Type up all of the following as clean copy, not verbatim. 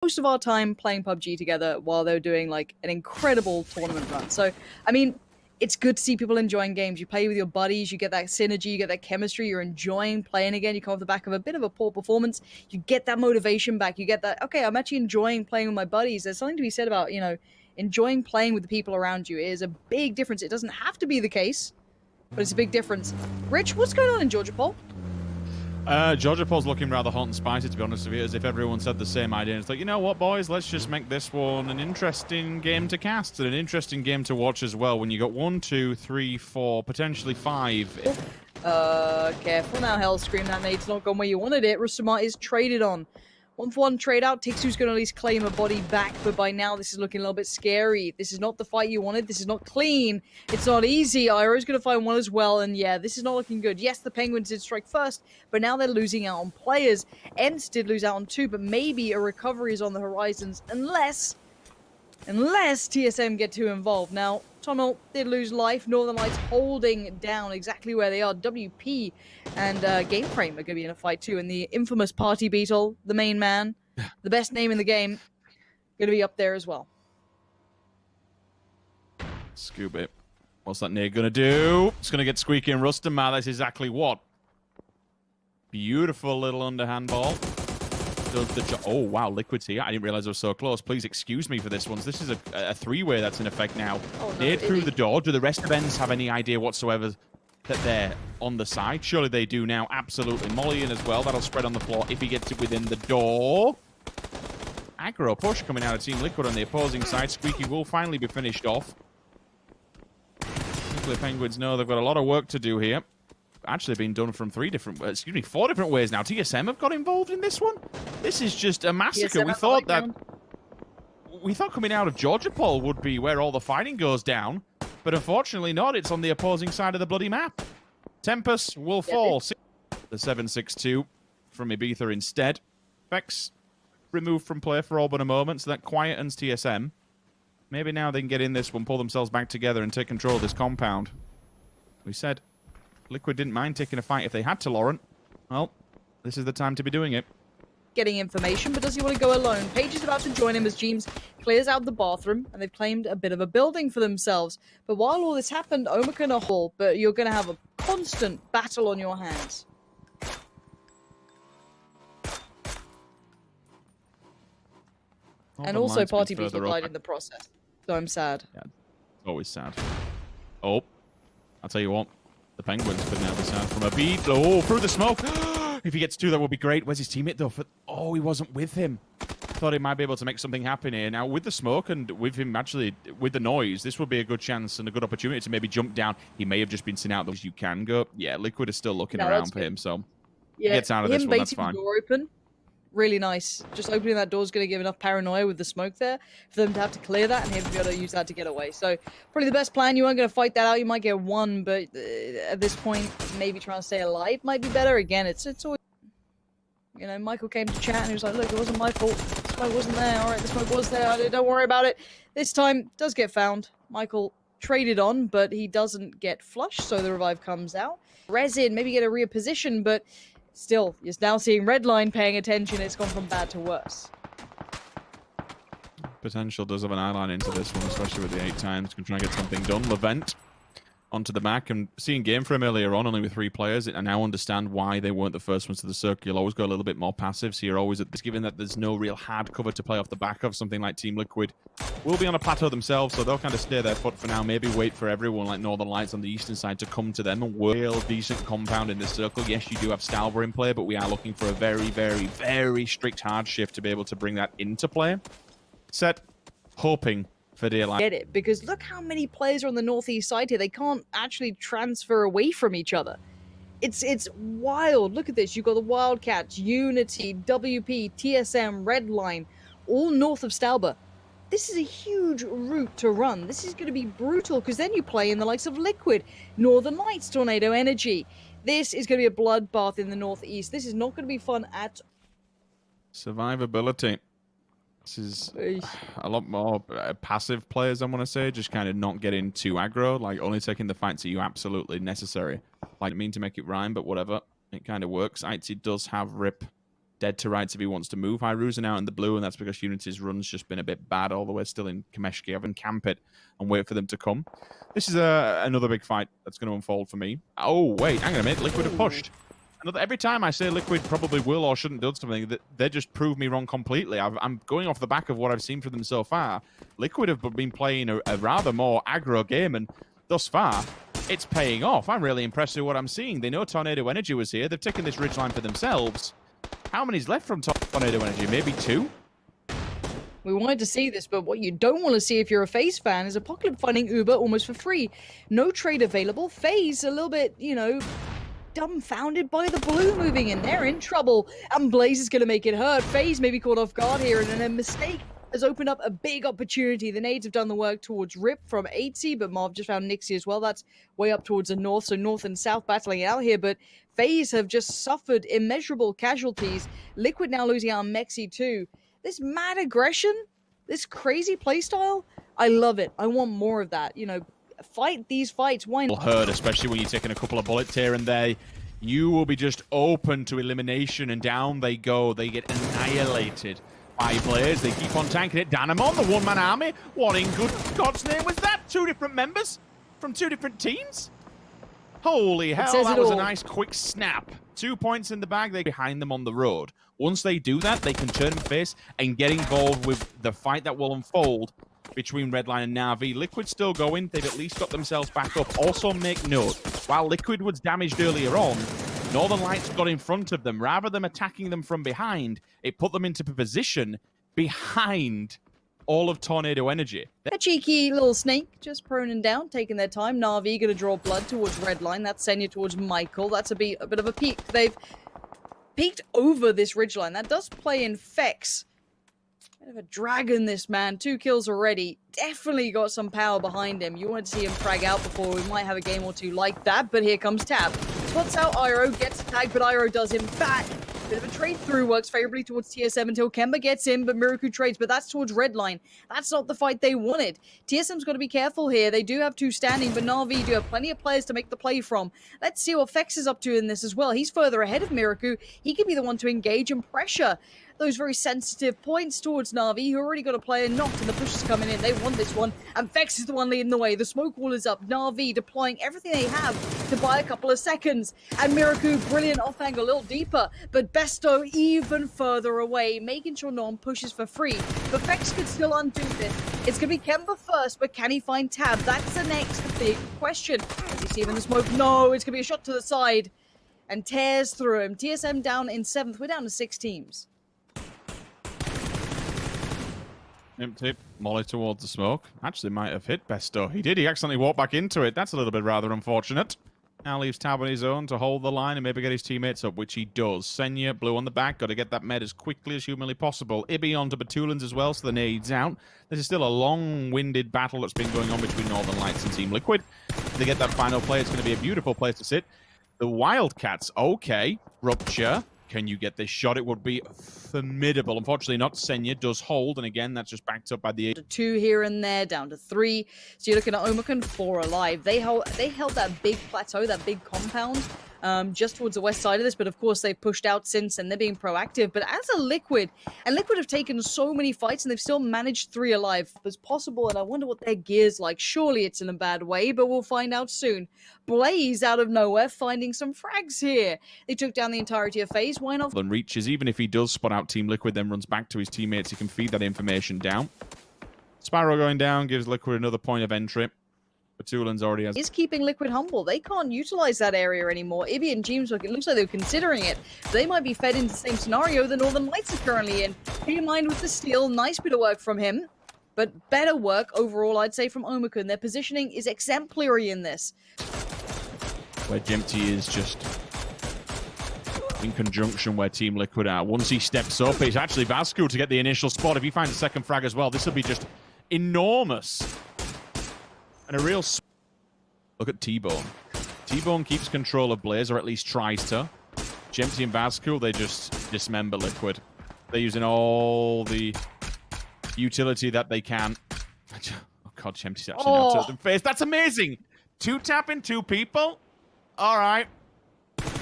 most of our time playing PUBG together while they're doing like an incredible tournament run. So, I mean, it's good to see people enjoying games. You play with your buddies, you get that synergy, you get that chemistry, you're enjoying playing again. You come off the back of a bit of a poor performance, you get that motivation back. You get that, okay, I'm actually enjoying playing with my buddies. There's something to be said about, enjoying playing with the people around you. It is a big difference. It doesn't have to be the case, but it's a big difference. Rich, what's going on in Georgia Pole? Georgia Pole's looking rather hot and spicy, to be honest with you, as if everyone said the same idea. It's like, you know what, boys, let's just make this one an interesting game to cast and an interesting game to watch as well. When you got 1, 2, 3, 4, potentially 5. Careful now, Hellscream. That nade's not gone where you wanted it. Rustamart is traded on. 1-for-1 trade out. Tixu's going to at least claim a body back, but by now this is looking a little bit scary. This is not the fight you wanted. This is not clean. It's not easy. Iro's going to find one as well, and yeah, this is not looking good. Yes, the Penguins did strike first, but now they're losing out on players. Ents did lose out on 2, but maybe a recovery is on the horizons, unless TSM get too involved. Now, Tunnel did lose life. Northern Lights holding down exactly where they are. WP and Game Frame are going to be in a fight too. And the infamous Party Beetle, the main man, the best name in the game, going to be up there as well. Scoop it. What's that nade going to do? It's going to get Squeaky and Rustamart. That's exactly what. Beautiful little underhand ball. Does the oh, wow, Liquid's here. I didn't realize I was so close. Please excuse me for this one. This is a three-way that's in effect now. Oh, no, nade through the door. Do the rest of Ends have any idea whatsoever that they're on the side? Surely they do now. Absolutely. Molly in as well. That'll spread on the floor if he gets it within the door. Aggro push coming out of Team Liquid on the opposing side. Squeaky will finally be finished off. Hopefully Penguins know they've got a lot of work to do here. Actually been done from 4 different ways now. TSM have got involved in this one. This is just a massacre. We thought coming out of Georgia Pole would be where all the fighting goes down, but unfortunately not. It's on the opposing side of the bloody map. Tempest will fall. The 7-6-2 from Ibiza instead. Vex removed from play for all but a moment, so that quietens TSM. Maybe now they can get in this one, pull themselves back together, and take control of this compound. We said Liquid didn't mind taking a fight if they had to, Lauren. Well, this is the time to be doing it. Getting information, but does he want to go alone? Paige is about to join him as Jeems clears out the bathroom, and they've claimed a bit of a building for themselves. But while all this happened, Omicron a hall, but you're going to have a constant battle on your hands. And also Party Beetle died in the process. So I'm sad. Yeah, it's always sad. Oh, I'll tell you what. The Penguins could now be sad from a beat. Oh, through the smoke. If he gets 2, that would be great. Where's his teammate, though? Oh, he wasn't with him. Thought he might be able to make something happen here. Now, with the smoke and with him actually, with the noise, this would be a good chance and a good opportunity to maybe jump down. He may have just been sent out. Those you can go. Yeah, Liquid is still looking around for him, so he gets out of this one. That's fine. The door open. Really nice. Just opening that door is going to give enough paranoia with the smoke there for them to have to clear that and him to be able to use that to get away. So probably the best plan. You aren't going to fight that out. You might get 1, but at this point, maybe trying to stay alive might be better. Again, it's always, Michael came to chat and he was like, look, it wasn't my fault. The smoke wasn't there. All right, the smoke was there. Don't worry about it. This time, does get found. Michael traded on, but he doesn't get flushed, so the revive comes out. Resin, maybe get a reposition, but still, you're now seeing Redline paying attention. It's gone from bad to worse. Potential does have an eye line into this one, especially with the 8 times. Can try and get something done. Levent onto the back. And seeing game frame earlier on, only with 3 players, I now understand why they weren't the first ones to the circle. You'll always go a little bit more passive, so you're always at this, given that there's no real hard cover to play off the back of. Something like Team Liquid will be on a plateau themselves, so they'll kind of stay their foot for now. Maybe wait for everyone like Northern Lights on the eastern side to come to them. A real decent compound in this circle. Yes, you do have Stalber in play, but we are looking for a very, very, very strict hard shift to be able to bring that into play. Set, hoping for dear life. Get it, because look how many players are on the northeast side here. They can't actually transfer away from each other. It's wild. Look at this. You've got the Wildcats, Unity, WP, TSM, Redline, all north of Stalber. This is a huge route to run. This is going to be brutal, because then you play in the likes of Liquid, Northern Lights, Tornado Energy. This is going to be a bloodbath in the northeast. This is not going to be fun at all. Survivability. This is a lot more passive players, I want to say, just kind of not getting too aggro, like only taking the fights that you absolutely necessary. Like, I mean to make it rhyme, but whatever. It kind of works. Itzy does have Rip dead to rights if he wants to move. Hyruzen out in the blue, and that's because Unity's run's just been a bit bad all the way still in Kameshki. I can camp it and wait for them to come. This is another big fight that's going to unfold for me. Oh, wait, hang on a minute. Liquid have pushed. Every time I say Liquid probably will or shouldn't do something, they just prove me wrong completely. I'm going off the back of what I've seen from them so far. Liquid have been playing a rather more aggro game, and thus far, it's paying off. I'm really impressed with what I'm seeing. They know Tornado Energy was here. They've taken this ridgeline for themselves. How many's left from Tornado Energy? Maybe 2? We wanted to see this, but what you don't want to see if you're a FaZe fan is Apocalypse finding Uber almost for free. No trade available. FaZe a little bit, you know, dumbfounded by the blue moving in. They're in trouble, and Blaze is going to make it hurt. FaZe may be caught off guard here, and then a mistake has opened up a big opportunity. The nades have done the work towards Rip from 8C, but Marv just found Nixie as well. That's way up towards the north, so north and south battling out here, but FaZe have just suffered immeasurable casualties. Liquid now losing out on Mexi too. This mad aggression, this crazy playstyle, I love it. I want more of that. You know, fight these fights. Why not? Hurt, especially when you're taking a couple of bullets here and there. You will be just open to elimination, and down they go. They get annihilated by Blaze. They keep on tanking it. Danamon, the one-man army. What in God's name was that? 2 different members from 2 different teams? Holy hell, that was a nice quick snap. 2 points in the bag. They're behind them on the road. Once they do that, they can turn and face and get involved with the fight that will unfold between Redline and Na'Vi. Liquid still going. They've at least got themselves back up. Also make note, while Liquid was damaged earlier on, Northern Lights got in front of them. Rather than attacking them from behind, it put them into a position behind all of Tornado Energy. A cheeky little snake just proning down, taking their time. Na'Vi going to draw blood towards Redline. That's Senya towards Michael. That's a bit of a peek. They've peeked over this ridgeline. That does play in Fex. Bit of a dragon, this man. 2 kills already. Definitely got some power behind him. You want to see him frag out before we might have a game or 2 like that, but here comes Tab. Spots out Iroh, gets tagged, but Iroh does him back. Bit of a trade through, works favorably towards TSM until Kemba gets in, but Miraku trades, but that's towards Redline. That's not the fight they wanted. TSM's got to be careful here. They do have 2 standing, but Na'Vi do have plenty of players to make the play from. Let's see what Fex is up to in this as well. He's further ahead of Miraku. He could be the one to engage and pressure those very sensitive points towards Na'Vi, who already got a player knocked, and the push is coming in. They want this one, and Fex is the one leading the way. The smoke wall is up. Na'Vi deploying everything they have to buy a couple of seconds. And Miraku, brilliant off angle, a little deeper, but Besto even further away, making sure no one pushes for free. But Fex could still undo this. It's going to be Kemba first, but can he find Tab? That's the next big question. Does he see him in the smoke? No, it's going to be a shot to the side, and tears through him. TSM down in 7th. We're down to 6 teams. Empty. Molly towards the smoke. Actually might have hit Besto. He did. He accidentally walked back into it. That's a little bit rather unfortunate. Now leaves Tab on his own to hold the line and maybe get his teammates up, which he does. Senya, blue on the back. Got to get that med as quickly as humanly possible. Ibby onto Batulans as well, so the nades out. This is still a long-winded battle that's been going on between Northern Lights and Team Liquid. If they get that final play, it's going to be a beautiful place to sit. The Wildcats, okay. Rupture. Can you get this shot? It would be formidable. Unfortunately not. Senya does hold, and again, that's just backed up by the 2 here and there, down to 3. So you're looking at Omicron 4 alive. They held that big plateau, that big compound, just towards the west side of this, but of course they've pushed out since, and they're being proactive. But as a Liquid, and Liquid have taken so many fights, and they've still managed 3 alive as possible, and I wonder what their gear's like. Surely it's in a bad way, but we'll find out soon. Blaze out of nowhere, finding some frags here. They took down the entirety of FaZe. Why not? And reaches, even if he does spot out Team Liquid, then runs back to his teammates, he can feed that information down. Sparrow going down gives Liquid another point of entry. Batulan's already has... Is keeping Liquid humble. They can't utilize that area anymore. Ibby and James, it looks like they were considering it. They might be fed into the same scenario the Northern Lights are currently in. Keep in mind with the steal, nice bit of work from him, but better work overall, I'd say, from Omicron. Their positioning is exemplary in this. Where Jempty is just in conjunction where Team Liquid are. Once he steps up, it's actually Vasco to get the initial spot. If he finds a second frag as well, this will be just enormous. And a real... Look at T-Bone. T-Bone keeps control of Blaze, or at least tries to. Jempty and Vasco, they just dismember Liquid. They're using all the utility that they can. Oh god, Jempty's actually now turned them face. That's amazing! 2 tapping 2 people? Alright.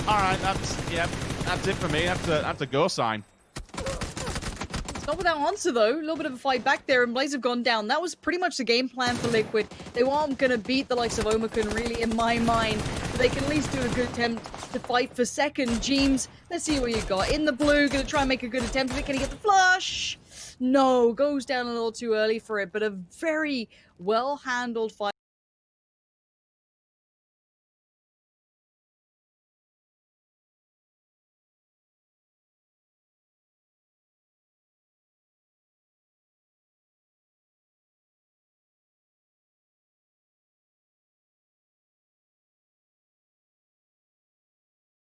Alright, that's... Yep. That's it for me. That's a go sign. It's not without answer, though. A little bit of a fight back there, and Blaze have gone down. That was pretty much the game plan for Liquid. They weren't going to beat the likes of Omicron, really, in my mind. But they can at least do a good attempt to fight for second. Jeems, let's see what you got. In the blue, going to try and make a good attempt. Can he get the flush? No, goes down a little too early for it, but a very well-handled fight.